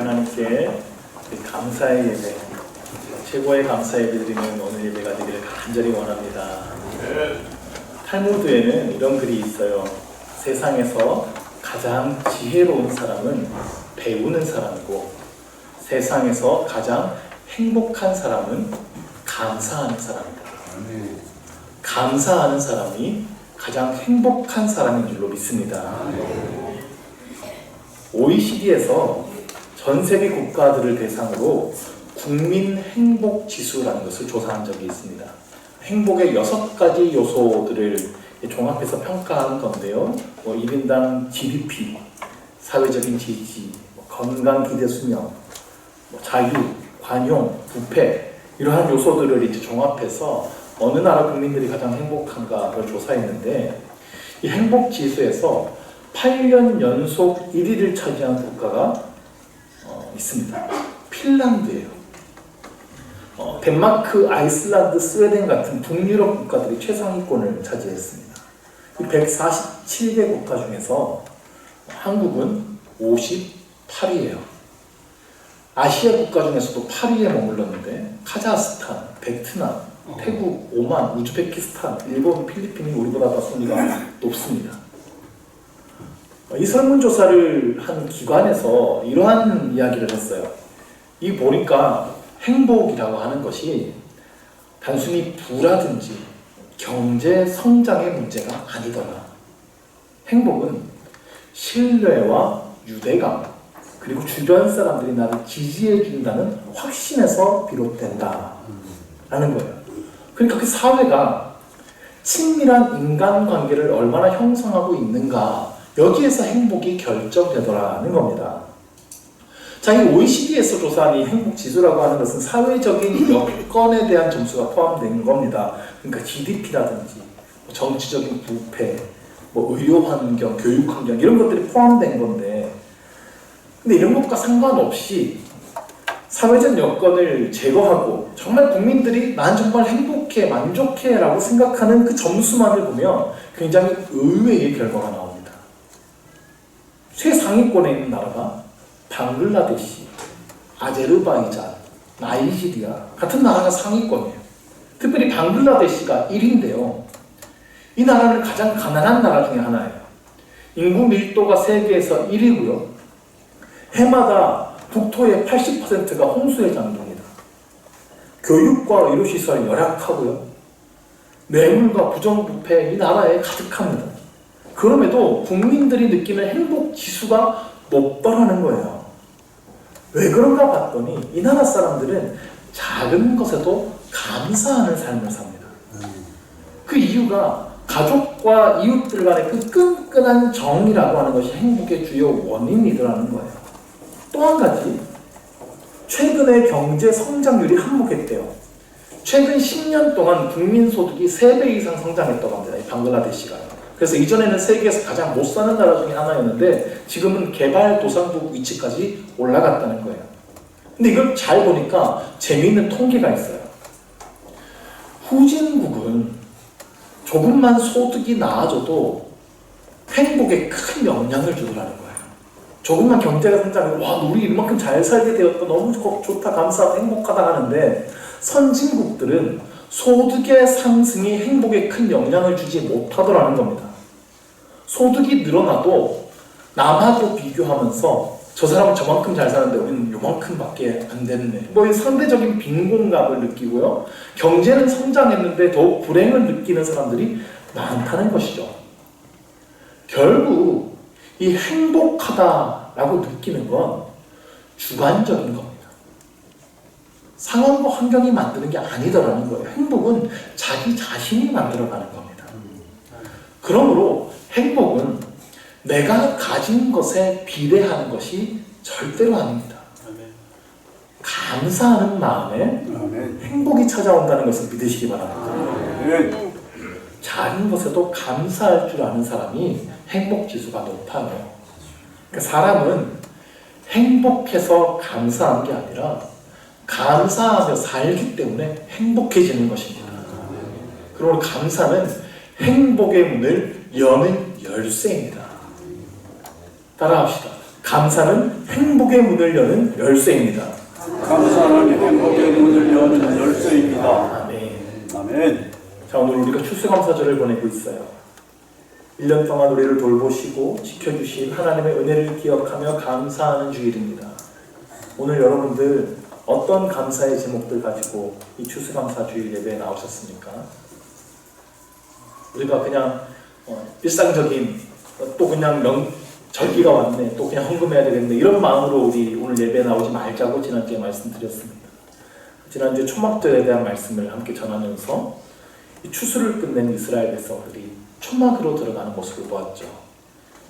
하나님께 감사의 예배, 최고의 감사 예배 드리는 오늘 예배가 되기를 간절히 원합니다. 탈무드에는 이런 글이 있어요. 세상에서 가장 지혜로운 사람은 배우는 사람이고, 세상에서 가장 행복한 사람은 감사하는 사람이다. 감사하는 사람이 가장 행복한 사람인 줄로 믿습니다. OECD에서 전 세계 국가들을 대상으로 국민 행복 지수라는 것을 조사한 적이 있습니다. 행복의 6가지 요소들을 종합해서 평가한 건데요. 1인당 GDP, 사회적인 지지, 건강 기대 수명, 자유, 관용, 부패, 이러한 요소들을 이제 종합해서 어느 나라 국민들이 가장 행복한가를 조사했는데, 이 행복 지수에서 8년 연속 1위를 차지한 국가가 있습니다. 핀란드예요. 덴마크, 아이슬란드, 스웨덴 같은 북유럽 국가들이 최상위권을 차지했습니다. 이 147개 국가 중에서 한국은 58위예요. 아시아 국가 중에서도 8위에 머물렀는데 카자흐스탄, 베트남, 태국, 오만, 우즈베키스탄, 일본, 필리핀이 우리보다 더 순위가 높습니다. 이 설문조사를 한 기관에서 이러한 이야기를 했어요. 이 보니까 행복이라고 하는 것이 단순히 부라든지 경제 성장의 문제가 아니더라. 행복은 신뢰와 유대감, 그리고 주변 사람들이 나를 지지해 준다는 확신에서 비롯된다 라는 거예요. 그러니까 그 사회가 친밀한 인간관계를 얼마나 형성하고 있는가, 여기에서 행복이 결정되더라는 겁니다. 자, 이 OECD에서 조사한 이 행복지수라고 하는 것은 사회적인 여건에 대한 점수가 포함된 겁니다. 그러니까 GDP라든지 정치적인 부패, 의료환경, 교육환경 이런 것들이 포함된 건데, 근데 이런 것과 상관없이 사회적 여건을 제거하고 정말 국민들이 난 정말 행복해, 만족해 라고 생각하는 그 점수만을 보면 굉장히 의외의 결과가 나옵니다. 최상위권에 있는 나라가 방글라데시, 아제르바이잔, 나이지리아 같은 나라가 상위권이에요. 특별히 방글라데시가 1위인데요. 이 나라는 가장 가난한 나라 중에 하나예요. 인구 밀도가 세계에서 1위고요. 해마다 국토의 80%가 홍수에 잠깁니다. 교육과 의료시설이 열악하고요. 뇌물과 부정부패 이 나라에 가득합니다. 그럼에도 국민들이 느끼는 행복 지수가 높더라는 거예요. 왜 그런가 봤더니 이 나라 사람들은 작은 것에도 감사하는 삶을 삽니다. 그 이유가 가족과 이웃들 간의 그 끈끈한 정이라고 하는 것이 행복의 주요 원인이더라는 거예요. 또 한 가지, 최근에 경제 성장률이 한몫했대요. 최근 10년 동안 국민소득이 3배 이상 성장했다고 합니다. 이 방글라데시가. 그래서 이전에는 세계에서 가장 못 사는 나라 중에 하나였는데 지금은 개발도상국 위치까지 올라갔다는 거예요. 근데 이걸 잘 보니까 재미있는 통계가 있어요. 후진국은 조금만 소득이 나아져도 행복에 큰 영향을 주더라는 거예요. 조금만 경제가 성장하면 와, 우리 이만큼 잘 살게 되었다, 너무 좋다, 감사하고 행복하다 하는데, 선진국들은 소득의 상승이 행복에 큰 영향을 주지 못하더라는 겁니다. 소득이 늘어나도 남하고 비교하면서 저 사람은 저만큼 잘 사는데 우리는 요만큼밖에 안 됐네, 상대적인 빈곤감을 느끼고요. 경제는 성장했는데 더욱 불행을 느끼는 사람들이 많다는 것이죠. 결국 이 행복하다라고 느끼는 건 주관적인 겁니다. 상황과 환경이 만드는 게 아니더라는 거예요. 행복은 자기 자신이 만들어가는 겁니다. 그러므로 행복은 내가 가진 것에 비례하는 것이 절대로 아닙니다. 감사하는 마음에 행복이 찾아온다는 것을 믿으시기 바랍니다. 작은 것에도 감사할 줄 아는 사람이 행복지수가 높아요. 그러니까 사람은 행복해서 감사한 게 아니라 감사하며 살기 때문에 행복해지는 것입니다. 그러므로 감사는 행복의 문을 여는 열쇠입니다. 따라합시다. 감사는 행복의 문을 여는 열쇠입니다. 감사는 행복의 문을 여는 열쇠입니다. 아멘. 아멘. 자, 오늘 우리가 추수감사절을 보내고 있어요. 1년 동안 우리를 돌보시고 지켜주신 하나님의 은혜를 기억하며 감사하는 주일입니다. 오늘 여러분들 어떤 감사의 제목들 가지고 이 추수감사주일 예배에 나오셨습니까? 우리가 그냥 일상적인 또 그냥 절기가 왔네, 또 그냥 헌금해야 되겠네, 이런 마음으로 우리 오늘 예배에 나오지 말자고 지난주에 말씀드렸습니다. 지난주에 초막절에 대한 말씀을 함께 전하면서 이 추수를 끝낸 이스라엘 백성들이 초막으로 들어가는 모습을 보았죠.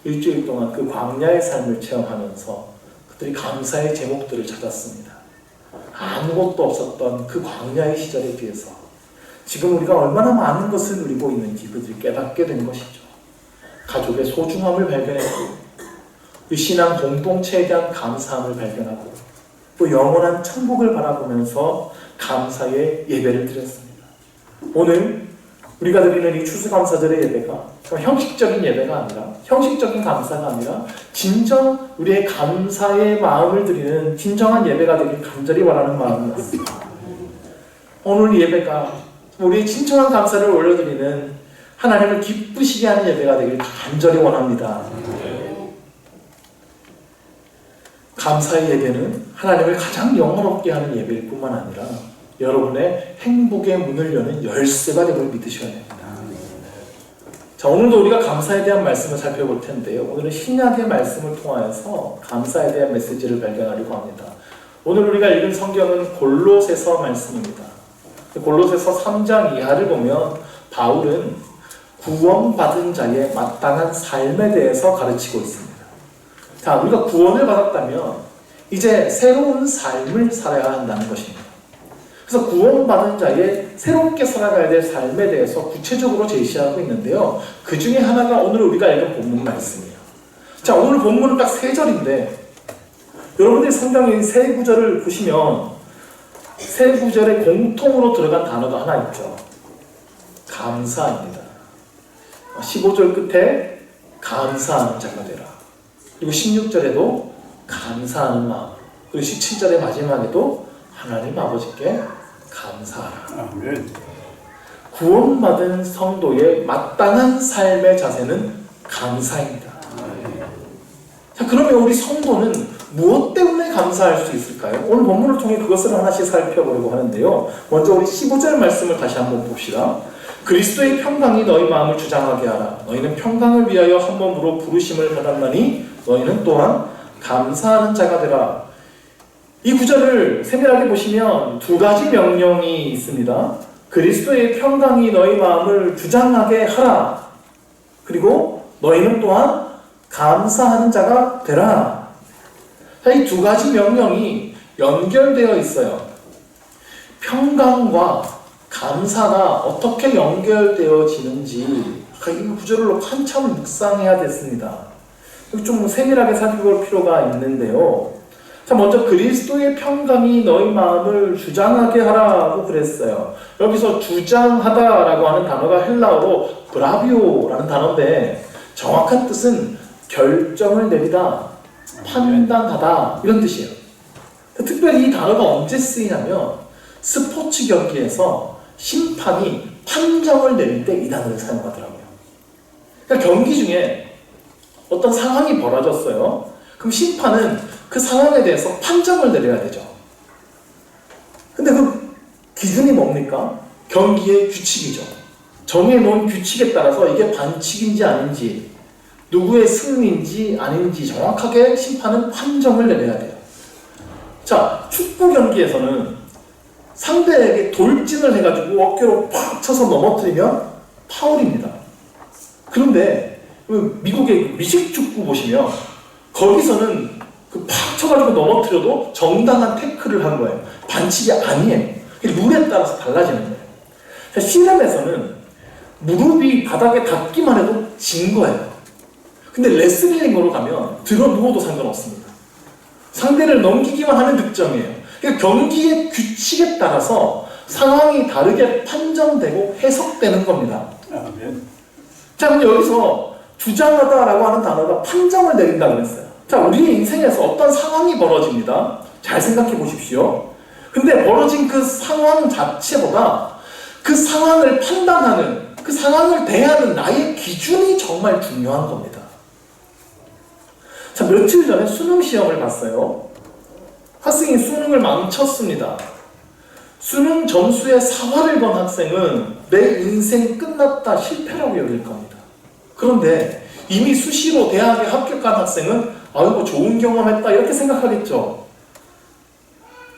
일주일 동안 그 광야의 삶을 체험하면서 그들이 감사의 제목들을 찾았습니다. 아무것도 없었던 그 광야의 시절에 비해서 지금 우리가 얼마나 많은 것을 누리고 있는지 그들이 깨닫게 된 것이죠. 가족의 소중함을 발견했고, 이 신앙 공동체에 대한 감사함을 발견하고, 또 영원한 천국을 바라보면서 감사의 예배를 드렸습니다. 오늘 우리가 드리는 이 추수감사절의 예배가 형식적인 예배가 아니라, 형식적인 감사가 아니라 진정 우리의 감사의 마음을 드리는 진정한 예배가 되길 간절히 바라는 마음이었습니다. 오늘 예배가 우리의 진정한 감사를 올려드리는, 하나님을 기쁘시게 하는 예배가 되길 간절히 원합니다. 감사의 예배는 하나님을 가장 영원롭게 하는 예배일 뿐만 아니라 여러분의 행복의 문을 여는 열쇠가 되고 믿으셔야 됩니다. 자, 오늘도 우리가 감사에 대한 말씀을 살펴볼 텐데요. 오늘은 신약의 말씀을 통하여서 감사에 대한 메시지를 발견하려고 합니다. 오늘 우리가 읽은 성경은 골로새서 말씀입니다. 골로새서 3장 이하를 보면 바울은 구원받은 자의 마땅한 삶에 대해서 가르치고 있습니다. 자, 우리가 구원을 받았다면 이제 새로운 삶을 살아야 한다는 것입니다. 그래서 구원받은 자의 새롭게 살아가야 될 삶에 대해서 구체적으로 제시하고 있는데요. 그 중에 하나가 오늘 우리가 읽은 본문 말씀이에요. 자, 오늘 본문은 딱 3절인데 여러분들이 성경의 세 구절을 보시면 세 구절에 공통으로 들어간 단어가 하나 있죠. 감사입니다. 15절 끝에 감사하는 자가 되라. 그리고 16절에도 감사하는 마음. 그리고 17절의 마지막에도 하나님 아버지께 감사하라. 아멘. 구원받은 성도의 마땅한 삶의 자세는 감사입니다. 자, 그러면 우리 성도는 무엇 때문에 감사할 수 있을까요? 오늘 본문을 통해 그것을 하나씩 살펴보려고 하는데요. 먼저 우리 15절 말씀을 다시 한번 봅시다. 그리스도의 평강이 너희 마음을 주장하게 하라. 너희는 평강을 위하여 한 몸으로 부르심을 받았나니 너희는 또한 감사하는 자가 되라. 이 구절을 세밀하게 보시면 두 가지 명령이 있습니다. 그리스도의 평강이 너희 마음을 주장하게 하라. 그리고 너희는 또한 감사하는 자가 되라. 이 두 가지 명령이 연결되어 있어요. 평강과 감사가 어떻게 연결되어지는지 이 구절을 놓고 한참 묵상해야 됐습니다. 좀 세밀하게 살펴볼 필요가 있는데요. 자, 먼저 그리스도의 평강이 너희 마음을 주장하게 하라고 그랬어요. 여기서 주장하다라고 하는 단어가 헬라어로 브라비오라는 단어인데 정확한 뜻은 결정을 내리다, 판단하다, 이런 뜻이에요. 특별히 이 단어가 언제 쓰이냐면 스포츠 경기에서 심판이 판정을 내릴 때 이 단어를 사용하더라고요. 그러니까 경기 중에 어떤 상황이 벌어졌어요. 그럼 심판은 그 상황에 대해서 판정을 내려야 되죠. 근데 그 기준이 뭡니까? 경기의 규칙이죠. 정해놓은 규칙에 따라서 이게 반칙인지 아닌지, 누구의 승리인지 아닌지 정확하게 심판은 판정을 내려야 돼요. 자, 축구 경기에서는 상대에게 돌진을 해가지고 어깨로 팍 쳐서 넘어뜨리면 파울입니다. 그런데 미국의 미식축구 보시면 거기서는 그 팍 쳐가지고 넘어뜨려도 정당한 태클을 한 거예요. 반칙이 아니에요. 룰에 따라서 달라지는 거예요. 씨름에서는 무릎이 바닥에 닿기만 해도 진 거예요. 근데 레슬링으로 가면 들어 누워도 상관없습니다. 상대를 넘기기만 하면 득점이에요. 그러니까 경기의 규칙에 따라서 상황이 다르게 판정되고 해석되는 겁니다. 아멘. 자, 근데 여기서 주장하다라고 하는 단어가 판정을 내린다고 했어요. 자, 우리 인생에서 어떤 상황이 벌어집니다. 잘 생각해 보십시오. 근데 벌어진 그 상황 자체보다 그 상황을 판단하는, 그 상황을 대하는 나의 기준이 정말 중요한 겁니다. 자, 며칠 전에 수능 시험을 봤어요. 학생이 수능을 망쳤습니다. 수능 점수에 4화를 건 학생은 내 인생 끝났다, 실패라고 여길 겁니다. 그런데 이미 수시로 대학에 합격한 학생은 아이고 좋은 경험했다 이렇게 생각하겠죠.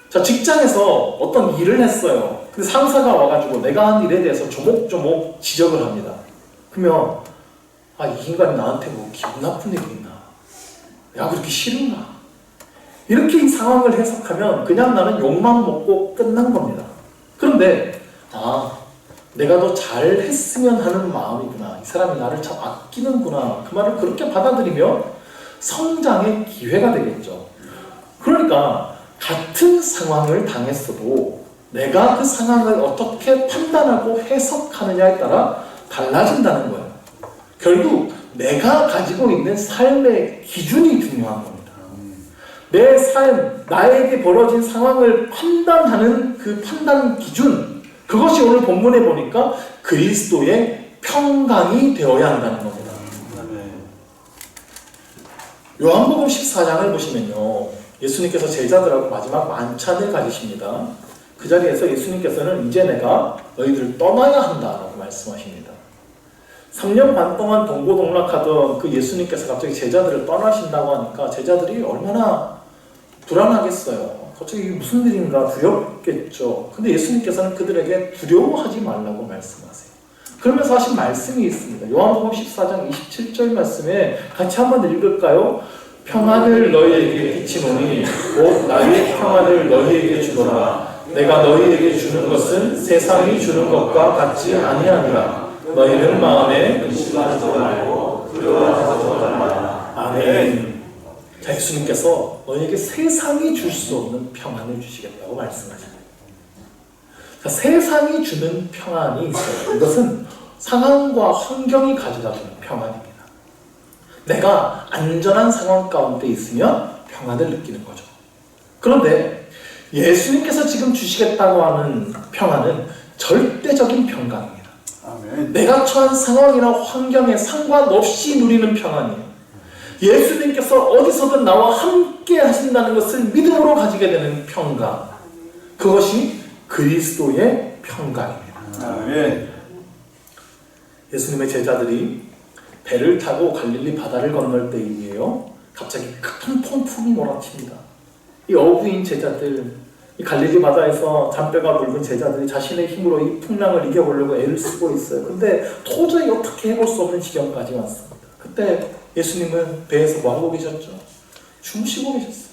자, 직장에서 어떤 일을 했어요. 근데 상사가 와가지고 내가 한 일에 대해서 조목조목 지적을 합니다. 그러면 이 인간이 나한테 뭐 기분 나쁜 일이 있나? 야, 그렇게 싫은가? 이렇게 이 상황을 해석하면 그냥 나는 욕만 먹고 끝난 겁니다. 그런데 내가 더 잘했으면 하는 마음이구나. 이 사람이 나를 참 아끼는구나. 그 말을 그렇게 받아들이면 성장의 기회가 되겠죠. 그러니까 같은 상황을 당했어도 내가 그 상황을 어떻게 판단하고 해석하느냐에 따라 달라진다는 거예요. 결국 내가 가지고 있는 삶의 기준이 중요한 겁니다. 내 삶, 나에게 벌어진 상황을 판단하는 그 판단 기준, 그것이 오늘 본문에 보니까 그리스도의 평강이 되어야 한다는 겁니다. 요한복음 14장을 보시면요, 예수님께서 제자들하고 마지막 만찬을 가지십니다. 그 자리에서 예수님께서는 이제 내가 너희들을 떠나야 한다라고 말씀하십니다. 3년 반 동안 동고동락하던 그 예수님께서 갑자기 제자들을 떠나신다고 하니까 제자들이 얼마나 불안하겠어요. 갑자기 이게 무슨 일인가 두렵겠죠. 근데 예수님께서는 그들에게 두려워하지 말라고 말씀하세요. 그러면서 하신 말씀이 있습니다. 요한복음 14장 27절 말씀에 같이 한번 읽을까요? 평안을 너희에게 비치노니 곧 나의 평안을 너희에게 주노라. 내가 너희에게 주는 것은 세상이 주는 것과 같지 아니하니라. 너희는 마음에 근심하지 말고 두려워하지 말라. 아멘. 자, 예수님께서 너희에게 세상이 줄 수 없는 평안을 주시겠다고 말씀하십니다. 자, 세상이 주는 평안이 있어요. 이것은 상황과 환경이 가져다주는 평안입니다. 내가 안전한 상황 가운데 있으면 평안을 느끼는 거죠. 그런데 예수님께서 지금 주시겠다고 하는 평안은 절대적인 평강입니다. 아멘. 내가 처한 상황이나 환경에 상관없이 누리는 평안이에요. 예수님께서 어디서든 나와 함께 하신다는 것을 믿음으로 가지게 되는 평강, 그것이 그리스도의 평강입니다. 아멘. 예수님의 제자들이 배를 타고 갈릴리 바다를 건널 때이에요. 갑자기 큰 폭풍이 몰아칩니다. 이 어부인 제자들, 이 갈릴리 바다에서 잔뼈가 굵은 제자들이 자신의 힘으로 이 풍랑을 이겨보려고 애를 쓰고 있어요. 근데 도저히 어떻게 해볼 수 없는 지경까지 왔습니다. 그때 예수님은 배에서 뭐하고 계셨죠? 주무시고 계셨어요.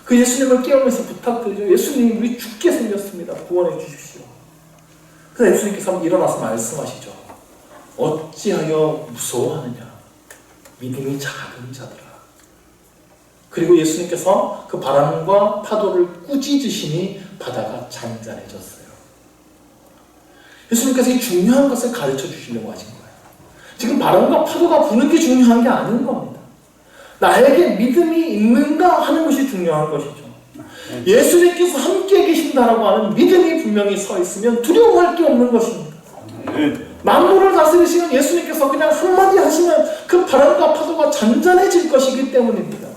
그 예수님을 깨우면서 부탁드리죠. 예수님, 우리 죽게 생겼습니다. 구원해 주십시오. 그래서 예수님께서 일어나서 말씀하시죠. 어찌하여 무서워하느냐? 믿음이 작은 자들아. 그리고 예수님께서 그 바람과 파도를 꾸짖으시니 바다가 잔잔해졌어요. 예수님께서 이 중요한 것을 가르쳐 주시려고 하신 거예요. 지금 바람과 파도가 부는 게 중요한 게 아닌 겁니다. 나에게 믿음이 있는가 하는 것이 중요한 것이죠. 예수님께서 함께 계신다라고 하는 믿음이 분명히 서 있으면 두려워할 게 없는 것입니다. 만물을 다스리시는 예수님께서 그냥 한마디 하시면 그 바람과 파도가 잔잔해질 것이기 때문입니다.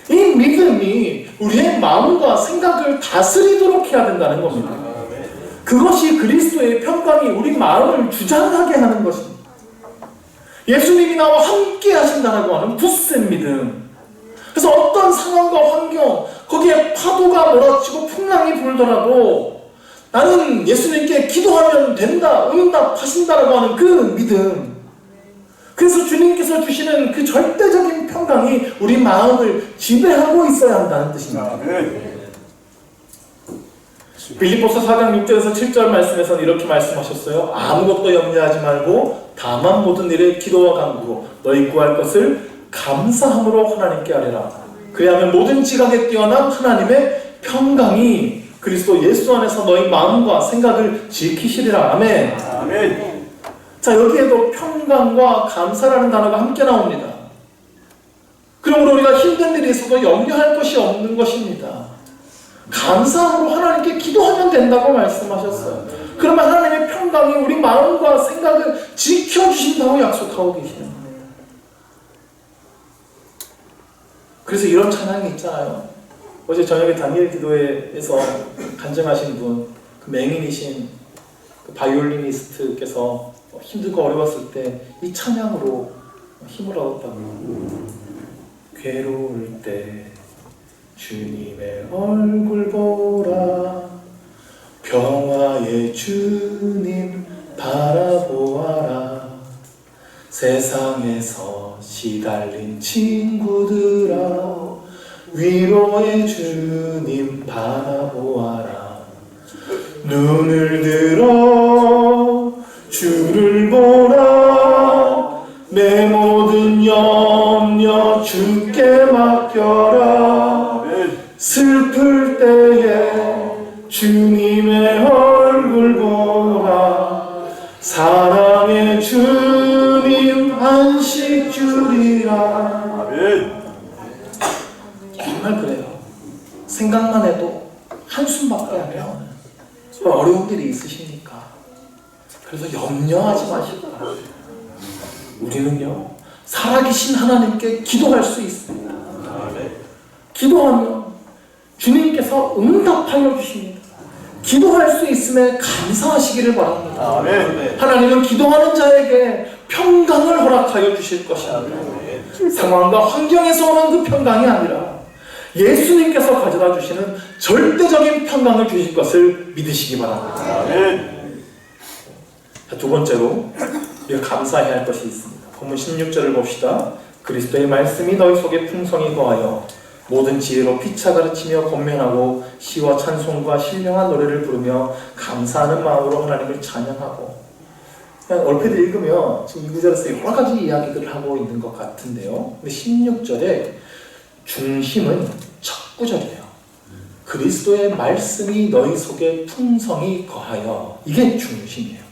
이 믿음이 우리의 마음과 생각을 다스리도록 해야 된다는 겁니다. 그것이 그리스도의 평강이 우리 마음을 주장하게 하는 것입니다. 예수님이 나와 함께 하신다라고 하는 굳센 믿음. 그래서 어떤 상황과 환경, 거기에 파도가 몰아치고 풍랑이 불더라도 나는 예수님께 기도하면 된다, 응답하신다라고 하는 그 믿음. 그래서 주님께서 주시는 그 절대적인 평강이 우리 마음을 지배하고 있어야 한다는 뜻입니다. 빌립보서 4장 6절에서 7절 말씀에서는 이렇게 말씀하셨어요. 아무것도 염려하지 말고 다만 모든 일에 기도와 간구로 너희 구할 것을 감사함으로 하나님께 아뢰라. 그리하면 모든 지각에 뛰어난 하나님의 평강이 그리스도 예수 안에서 너희 마음과 생각을 지키시리라. 아멘. 아멘. 자, 여기에도 평강과 감사라는 단어가 함께 나옵니다. 그러므로 우리가 힘든 일이 있어도 염려할 것이 없는 것입니다. 감사함으로 하나님께 기도하면 된다고 말씀하셨어요. 그러면 하나님의 평강이 우리 마음과 생각을 지켜주신다고 약속하고 계시는 거예요. 그래서 이런 찬양이 있잖아요. 어제 저녁에 다니엘 기도회에서 간증하신 분, 그 맹인이신 그 바이올리니스트께서 힘들고 어려웠을 때 이 찬양으로 힘을 얻었다고. 괴로울 때 주님의 얼굴 보라, 평화의 주님 바라보아라, 세상에서 시달린 친구들아 위로의 주님 바라보아라, 눈을 들어 주를 보라, 내 모든 염려 주께 맡겨라, 슬플 때에 주님의 얼굴 보라, 사랑의 주님 안식 주리라. 아멘. 정말 그래요. 생각만 해도 한숨밖에 안 나요. 어려운 일이 있으십니까? 그래서 염려하지 마시고 우리는요 살아계신 하나님께 기도할 수 있습니다. 기도하면 주님께서 응답하여 주십니다. 기도할 수 있음에 감사하시기를 바랍니다. 하나님은 기도하는 자에게 평강을 허락하여 주실 것입니다. 상황과 환경에서 오는 그 평강이 아니라 예수님께서 가져다 주시는 절대적인 평강을 주실 것을 믿으시기 바랍니다. 자, 두 번째로 우리가 감사해야 할 것이 있습니다. 본문 16절을 봅시다. 그리스도의 말씀이 너희 속에 풍성히 거하여 모든 지혜로 피차 가르치며 권면하고 시와 찬송과 신령한 노래를 부르며 감사하는 마음으로 하나님을 찬양하고. 그냥 얼핏 읽으면 지금 이 구절에서 여러 가지 이야기들을 하고 있는 것 같은데요. 근데 16절에 중심은 첫 구절이에요. 그리스도의 말씀이 너희 속에 풍성히 거하여. 이게 중심이에요.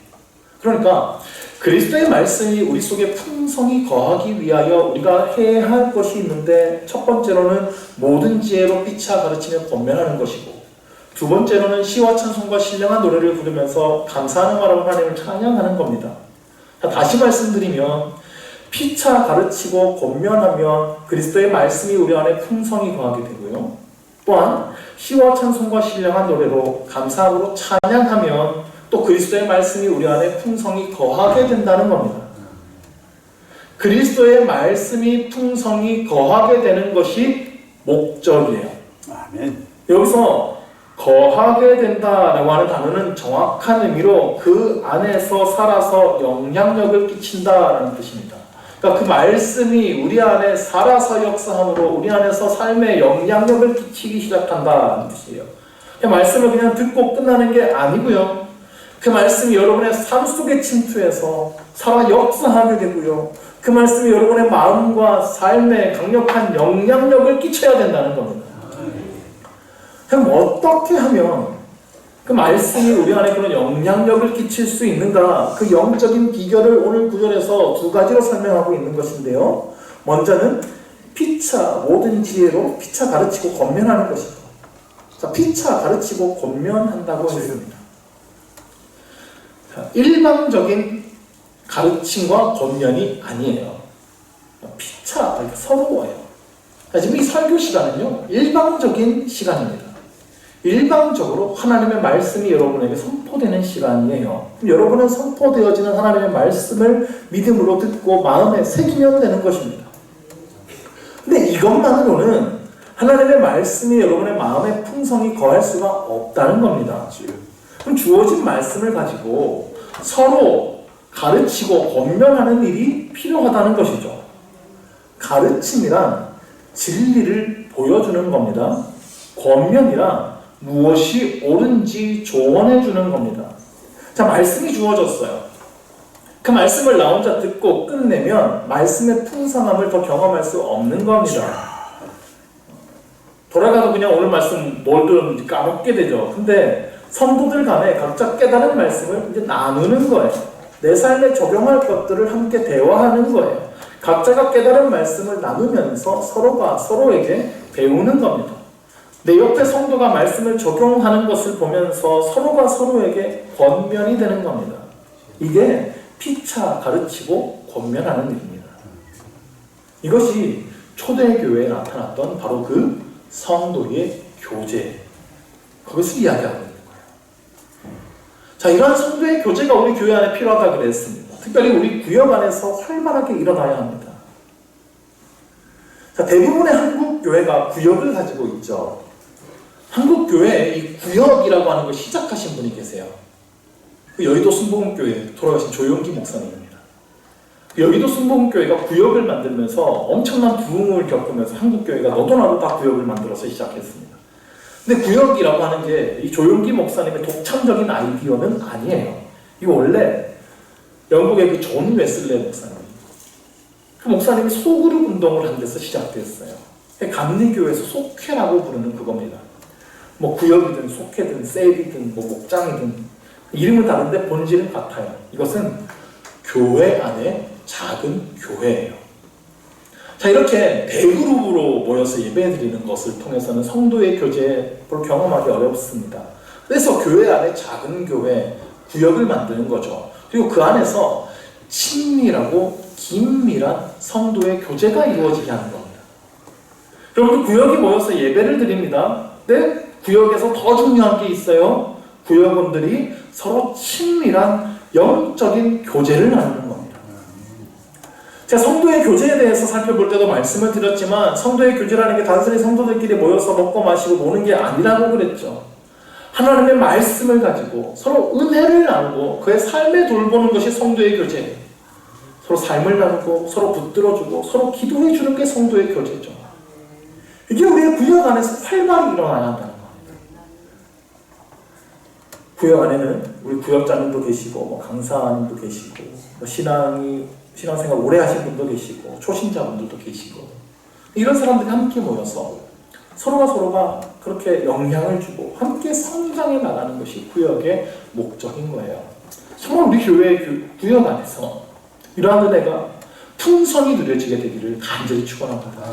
그러니까 그리스도의 말씀이 우리 속에 풍성히 거하기 위하여 우리가 해야 할 것이 있는데, 첫 번째로는 모든 지혜로 피차 가르치며 권면하는 것이고, 두 번째로는 시와 찬송과 신령한 노래를 부르면서 감사하는 마음으로 하나님을 찬양하는 겁니다. 다시 말씀드리면 피차 가르치고 권면하면 그리스도의 말씀이 우리 안에 풍성히 거하게 되고요. 또한 시와 찬송과 신령한 노래로 감사함으로 찬양하면 또 그리스도의 말씀이 우리 안에 풍성히 거하게 된다는 겁니다. 그리스도의 말씀이 풍성히 거하게 되는 것이 목적이에요. 아멘. 여기서 거하게 된다라고 하는 단어는 정확한 의미로 그 안에서 살아서 영향력을 끼친다라는 뜻입니다. 그러니까 그 말씀이 우리 안에 살아서 역사함으로 우리 안에서 삶에 영향력을 끼치기 시작한다는 뜻이에요. 말씀을 그냥 듣고 끝나는 게 아니고요. 그 말씀이 여러분의 삶 속에 침투해서 살아 역사하게 되고요. 그 말씀이 여러분의 마음과 삶에 강력한 영향력을 끼쳐야 된다는 겁니다. 그럼 어떻게 하면 그 말씀이 우리 안에 그런 영향력을 끼칠 수 있는가? 그 영적인 비결을 오늘 구절에서 두 가지로 설명하고 있는 것인데요. 먼저는 피차, 모든 지혜로 피차 가르치고 권면하는 것이죠. 자, 피차 가르치고 권면한다고 했습니다. 자, 일방적인 가르침과 권면이 아니에요. 피차, 그러니까 서로예요. 지금 이 설교 시간은요, 일방적인 시간입니다. 일방적으로 하나님의 말씀이 여러분에게 선포되는 시간이에요. 여러분은 선포되어지는 하나님의 말씀을 믿음으로 듣고 마음에 새기면 되는 것입니다. 근데 이것만으로는 하나님의 말씀이 여러분의 마음에 풍성히 거할 수가 없다는 겁니다. 그럼 주어진 말씀을 가지고 서로 가르치고 권면하는 일이 필요하다는 것이죠. 가르침이란 진리를 보여주는 겁니다. 권면이란 무엇이 옳은지 조언해 주는 겁니다. 자, 말씀이 주어졌어요. 그 말씀을 나 혼자 듣고 끝내면 말씀의 풍성함을 더 경험할 수 없는 겁니다. 돌아가도 그냥 오늘 말씀 뭘 들었는지 까먹게 되죠. 근데 성도들 간에 각자 깨달은 말씀을 이제 나누는 거예요. 내 삶에 적용할 것들을 함께 대화하는 거예요. 각자가 깨달은 말씀을 나누면서 서로가 서로에게 배우는 겁니다. 내 옆에 성도가 말씀을 적용하는 것을 보면서 서로가 서로에게 권면이 되는 겁니다. 이게 피차 가르치고 권면하는 일입니다. 이것이 초대교회에 나타났던 바로 그 성도의 교제, 그것을 이야기하고 있는 거예요. 자, 이러한 성도의 교제가 우리 교회 안에 필요하다 그랬습니다. 특별히 우리 구역 안에서 활발하게 일어나야 합니다. 자, 대부분의 한국 교회가 구역을 가지고 있죠. 한국 교회에 이 구역이라고 하는 걸 시작하신 분이 계세요. 여의도 순복음교회 돌아가신 조용기 목사님입니다. 여의도 순복음교회가 구역을 만들면서 엄청난 부흥을 겪으면서 한국 교회가 너도 나도 다 구역을 만들어서 시작했습니다. 근데 구역이라고 하는 게 이 조용기 목사님의 독창적인 아이디어는 아니에요. 이거 원래 영국의 그 존 웨슬레 목사님, 그 목사님이 소그룹 운동을 한 데서 시작됐어요. 감리교회에서 속회라고 부르는 그겁니다. 뭐 구역이든 속회든 세비든 뭐 목장이든 이름은 다른데 본질은 같아요. 이것은 교회 안에 작은 교회예요. 자, 이렇게 대그룹으로 모여서 예배드리는 것을 통해서는 성도의 교제를 경험하기 어렵습니다. 그래서 교회 안에 작은 교회, 구역을 만드는 거죠. 그리고 그 안에서 친밀하고 긴밀한 성도의 교제가 이루어지게 하는 겁니다. 여러분, 구역이 모여서 예배를 드립니다. 근데 구역에서 더 중요한 게 있어요. 구역원들이 서로 친밀한 영적인 교제를 나누는 겁니다. 제가 성도의 교제에 대해서 살펴볼 때도 말씀을 드렸지만, 성도의 교제라는 게 단순히 성도들끼리 모여서 먹고 마시고 노는 게 아니라고 그랬죠. 하나님의 말씀을 가지고 서로 은혜를 나누고 그의 삶에 돌보는 것이 성도의 교제예요. 서로 삶을 나누고 서로 붙들어주고 서로 기도해 주는 게 성도의 교제죠. 이게 우리의 구역 안에서 활발히 일어나야 한다는 겁니다. 구역 안에는 우리 구역장님도 계시고 뭐 강사님도 계시고 뭐 신앙생활 오래 하신 분도 계시고 초신자분들도 계시고, 이런 사람들이 함께 모여서 서로가 그렇게 영향을 주고 함께 성장해 나가는 것이 구역의 목적인 거예요. 정말 우리 교회의 구역 안에서 이러한 은혜가 풍성히 누려지게 되기를 간절히 축원합니다.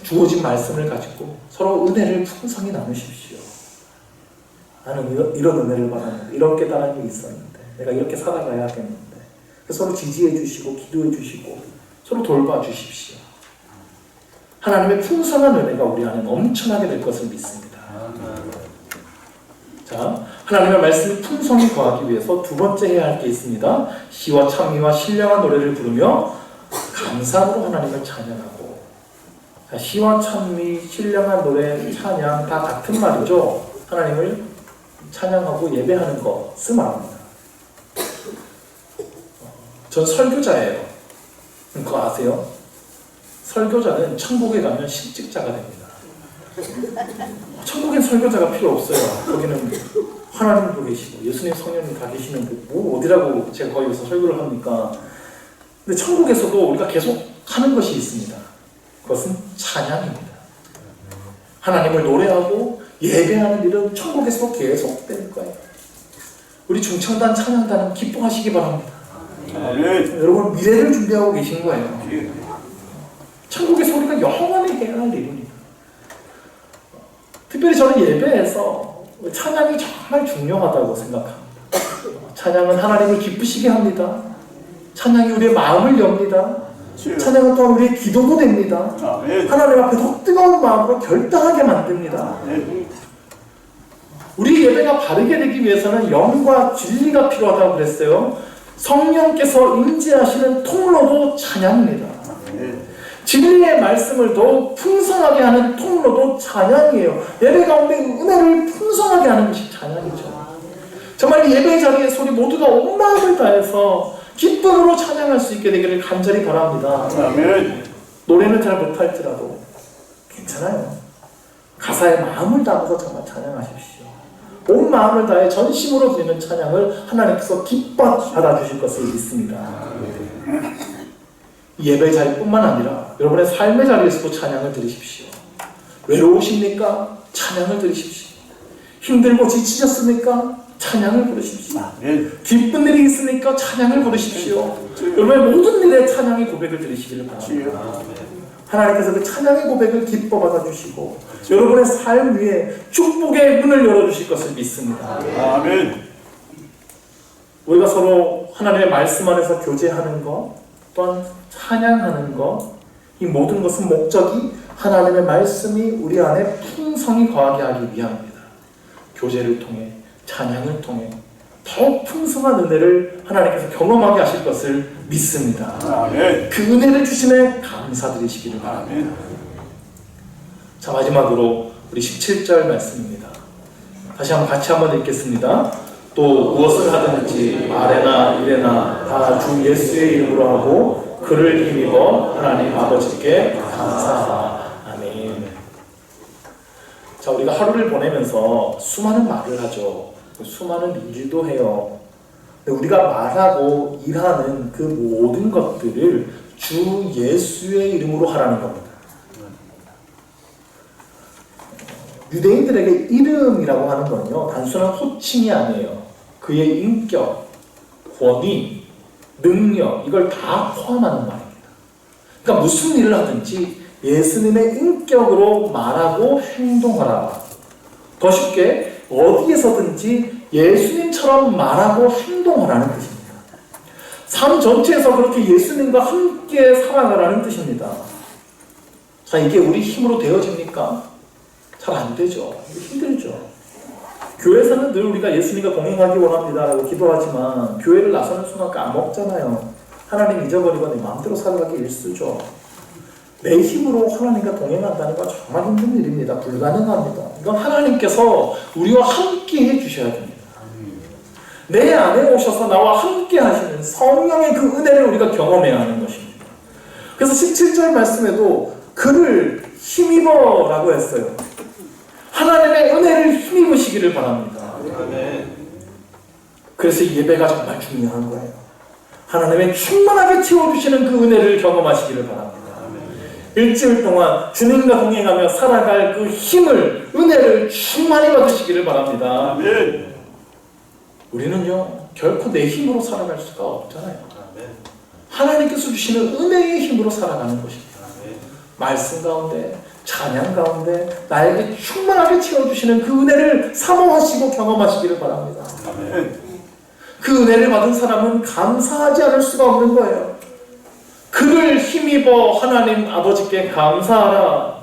주어진 말씀을 가지고 서로 은혜를 풍성히 나누십시오. 나는 이런 은혜를 받았는데, 이런 깨달음이 있었는데, 내가 이렇게 살아가야겠는데, 서로 지지해 주시고 기도해 주시고 서로 돌봐 주십시오. 하나님의 풍성한 은혜가 우리 안에 넘쳐나게 될 것을 믿습니다. 자, 하나님의 말씀이 풍성히 거하기 위해서 두 번째 해야 할 게 있습니다. 시와 찬미와 신령한 노래를 부르며 감사로 하나님을 찬양하고. 자, 시와 찬미, 신령한 노래, 찬양 다 같은 말이죠. 하나님을 찬양하고 예배하는 것을 말합니다. 전 설교자예요. 그거 아세요? 설교자는 천국에 가면 실직자가 됩니다. 천국엔 설교자가 필요 없어요. 거기는 하나님도 계시고 예수님 성령님 다 계시는 뭐 어디라고 제가 거기 가서 설교를 합니까? 근데 천국에서도 우리가 계속 하는 것이 있습니다. 그것은 찬양입니다. 하나님을 노래하고 예배하는 일은 천국에서도 계속 될 거예요. 우리 중청단 찬양단은 기뻐하시기 바랍니다. 여러분, 미래를 준비하고 계신 거예요. 천국에서 우리가 영원히 해야 할 일입니다. 특별히 저는 예배에서 찬양이 정말 중요하다고 생각합니다. 찬양은 하나님을 기쁘시게 합니다. 찬양이 우리의 마음을 엽니다. 찬양은 또한 우리의 기도도 됩니다. 하나님 앞에 더 뜨거운 마음으로 결단하게 만듭니다. 우리 예배가 바르게 되기 위해서는 영과 진리가 필요하다고 그랬어요. 성령께서 임재하시는 통로도 찬양입니다. 진리의 말씀을 더욱 풍성하게 하는 통로도 찬양이에요. 예배 가운데 은혜를 풍성하게 하는 것이 찬양이죠. 정말 예배 자리에서 우리 모두가 온 마음을 다해서 기쁨으로 찬양할 수 있게 되기를 간절히 바랍니다. 아멘. 노래는 잘 못할지라도 괜찮아요. 가사에 마음을 담아서 정말 찬양하십시오. 온 마음을 다해 전심으로 드리는 찬양을 하나님께서 기뻐 받아주실 것을 믿습니다. 예배 자리뿐만 아니라 여러분의 삶의 자리에서도 찬양을 드리십시오. 외로우십니까? 찬양을 드리십시오. 힘들고 지치셨습니까? 찬양을 부르십시오. 아멘. 기쁜 일이 있으니까 찬양을 부르십시오. 여러분의 모든 일에 찬양의 고백을 드리시기를 바랍니다. 하나님께서 그 찬양의 고백을 기뻐 받아주시고 여러분의 삶 위에 축복의 문을 열어주실 것을 믿습니다. 아멘. 우리가 서로 하나님의 말씀 안에서 교제하는 것, 또한 찬양하는 것, 이 모든 것은 목적이 하나님의 말씀이 우리 안에 풍성히 거하게 하기 위함입니다. 교제를 통해, 찬양을 통해 더욱 풍성한 은혜를 하나님께서 경험하게 하실 것을 믿습니다. 아멘. 그 은혜를 주심에 감사드리시기를 바랍니다. 자, 마지막으로 우리 17절 말씀입니다. 다시 한번 같이 한번 읽겠습니다. 또 무엇을 하든지 말에나 일에나 다 주 예수의 이름으로 하고 그를 힘입어 하나님 아버지께 감사하라. 아멘. 자, 우리가 하루를 보내면서 수많은 말을 하죠. 수많은 일도 해요. 우리가 말하고 일하는 그 모든 것들을 주 예수의 이름으로 하라는 겁니다. 유대인들에게 이름이라고 하는 건요, 단순한 호칭이 아니에요. 그의 인격, 권위, 능력, 이걸 다 포함하는 말입니다. 그러니까 무슨 일을 하든지 예수님의 인격으로 말하고 행동하라. 더 쉽게 어디에서든지 예수님처럼 말하고 행동하라는 뜻입니다. 삶 전체에서 그렇게 예수님과 함께 살아가라는 뜻입니다. 자, 이게 우리 힘으로 되어집니까? 잘 안 되죠. 힘들죠. 교회에서는 늘 우리가 예수님과 동행하기 원합니다라고 기도하지만 교회를 나서는 순간 까먹잖아요. 하나님 잊어버리고 내 마음대로 살아가기 일쑤죠. 내 힘으로 하나님과 동행한다는 건 정말 힘든 일입니다. 불가능합니다. 이건 하나님께서 우리와 함께 해주셔야 됩니다. 내 안에 오셔서 나와 함께 하시는 성령의 그 은혜를 우리가 경험해야 하는 것입니다. 그래서 17절 말씀에도 그를 힘입어 라고 했어요. 하나님의 은혜를 힘입으시기를 바랍니다. 그래서 이 예배가 정말 중요한 거예요. 하나님의 충만하게 채워주시는 그 은혜를 경험하시기를 바랍니다. 일주일 동안 주님과 동행하며 살아갈 그 힘을, 은혜를 충만히 받으시기를 바랍니다. 우리는요, 결코 내 힘으로 살아갈 수가 없잖아요. 하나님께서 주시는 은혜의 힘으로 살아가는 것입니다. 말씀 가운데, 찬양 가운데 나에게 충만하게 채워주시는 그 은혜를 사모하시고 경험하시기를 바랍니다. 그 은혜를 받은 사람은 감사하지 않을 수가 없는 거예요. 그를 힘입어 하나님 아버지께 감사하라.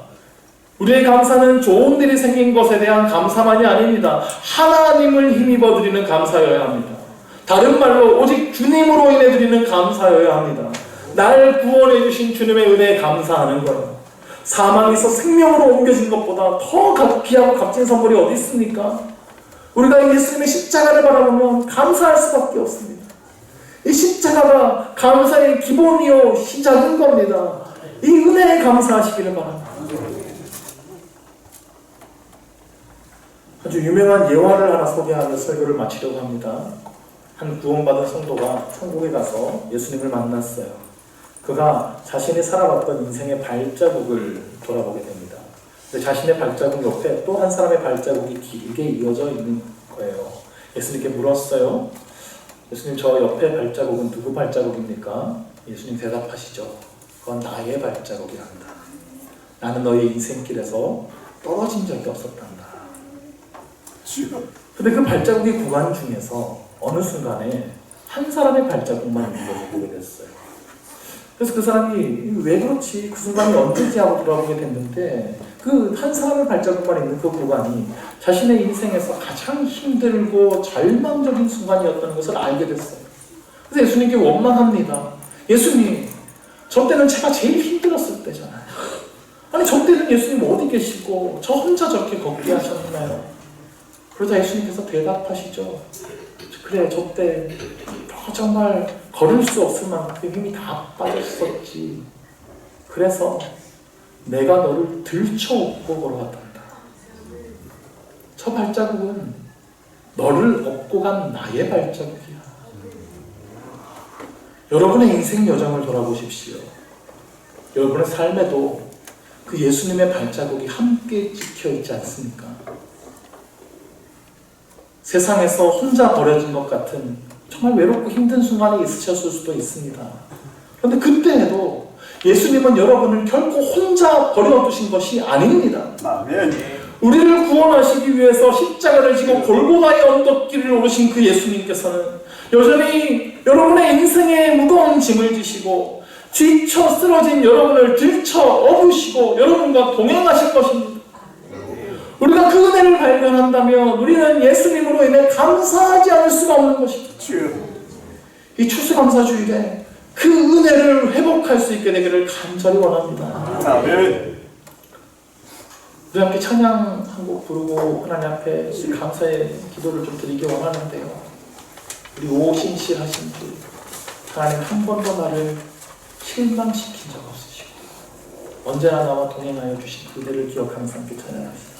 우리의 감사는 좋은 일이 생긴 것에 대한 감사만이 아닙니다. 하나님을 힘입어 드리는 감사여야 합니다. 다른 말로 오직 주님으로 인해 드리는 감사여야 합니다. 날 구원해 주신 주님의 은혜에 감사하는 거예요. 사망에서 생명으로 옮겨진 것보다 더 귀하고 값진 선물이 어디 있습니까? 우리가 예수님의 십자가를 바라보면 감사할 수밖에 없습니다. 이 십자가가 감사의 기본이요 시작인 겁니다. 이 은혜에 감사하시기를 바랍니다. 아주 유명한 예화를 하나 소개하며 설교를 마치려고 합니다. 한 구원받은 성도가 천국에 가서 예수님을 만났어요. 그가 자신이 살아왔던 인생의 발자국을 돌아보게 됩니다. 근데 자신의 발자국 옆에 또 한 사람의 발자국이 길게 이어져 있는 거예요. 예수님께 물었어요. 예수님, 저 옆에 발자국은 누구 발자국입니까? 예수님 대답하시죠. 그건 나의 발자국이란다. 나는 너의 인생길에서 떨어진 적이 없었단다. 근데 그 발자국의 구간 중에서 어느 순간에 한 사람의 발자국만 있는 것을 보게 됐어요. 그래서 그 사람이 왜 그렇지? 그 순간이 언제지 하고 돌아보게 됐는데 그 한 사람의 발자국만 있는 그 구간이 자신의 인생에서 가장 힘들고 절망적인 순간이었다는 것을 알게 됐어요. 그래서 예수님께 원망합니다. 예수님, 저 때는 제가 제일 힘들었을 때잖아요. 아니 저 때는 예수님 어디 계시고 저 혼자 저렇게 걷게 하셨나요? 그러자 예수님께서 대답하시죠. 그래, 저 때 정말 걸을 수 없을 만큼 힘이 다 빠졌었지. 그래서 내가 너를 들쳐업고 걸어갔단다. 저 발자국은 너를 업고 간 나의 발자국이야. 여러분의 인생 여정을 돌아보십시오. 여러분의 삶에도 그 예수님의 발자국이 함께 찍혀 있지 않습니까? 세상에서 혼자 버려진 것 같은 정말 외롭고 힘든 순간이 있으셨을 수도 있습니다. 그런데 그때에도 예수님은 여러분을 결코 혼자 버려두신 것이 아닙니다. 아멘. 우리를 구원하시기 위해서 십자가를 지고 골고다의 언덕길을 오르신 그 예수님께서는 여전히 여러분의 인생의 무거운 짐을 지시고 지쳐 쓰러진 여러분을 들쳐 업으시고 여러분과 동행하실 것입니다. 우리가 그 은혜를 발견한다면 우리는 예수님으로 인해 감사하지 않을 수가 없는 것입니다. 주여. 이 추수감사주일에 그 은혜를 회복할 수 있게 되기를 간절히 원합니다. 아멘. 우리 함께 찬양 한 곡 부르고 하나님 앞에 감사의 기도를 좀 드리기 원하는데요. 우리 오신실하신 분, 하나님 한 번도 나를 실망시킨 적 없으시고 언제나 나와 동행하여 주신 그대를 기억하면서 함께 찬양합시다.